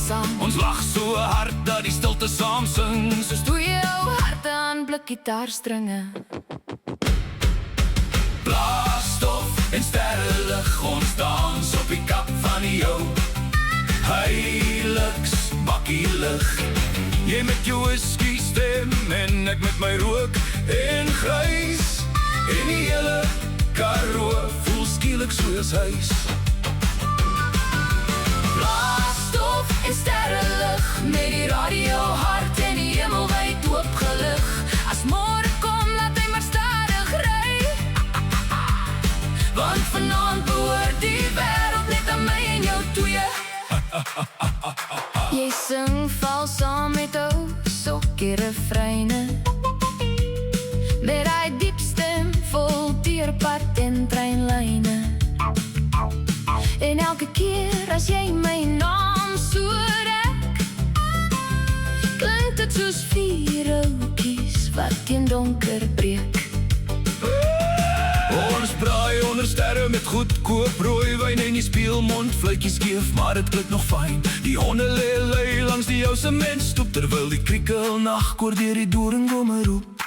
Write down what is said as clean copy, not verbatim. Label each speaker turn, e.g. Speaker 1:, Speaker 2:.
Speaker 1: saam.
Speaker 2: Ons lag so hard dat die stilte saam sing.
Speaker 1: Soos twee ou harte aan blikgitaarstringe.
Speaker 2: Blaasstof en sterrelig, ons dans op die kap van die jou. Heiliks bakkie lig, jy met jou whisky stem en ek met my rook en grys. En die hele Karoo voel skielik soos huis.
Speaker 1: Blaasstof en sterrelig, met die radio hard en die hemel wyd oopgelig. As môre kom, laat hy maar stadig ry. Want vanaand behoort die wêreld net aan my en jou twee. Jy sing val saam met ou sokkie refreine, met hy diep stem vol dierpad en treinlyne. En elke keer as jy my naam so rek, klink dit soos vier oukies wat teen donker breek.
Speaker 2: Ons braai onder sterre met goedkoop rooiwyn en die speelmond fluitjies skeef, maar het klink nog fyn. Die honde lê langs die ou sementstoep, terwyl die kriekelnag koor deur die doringbome roep.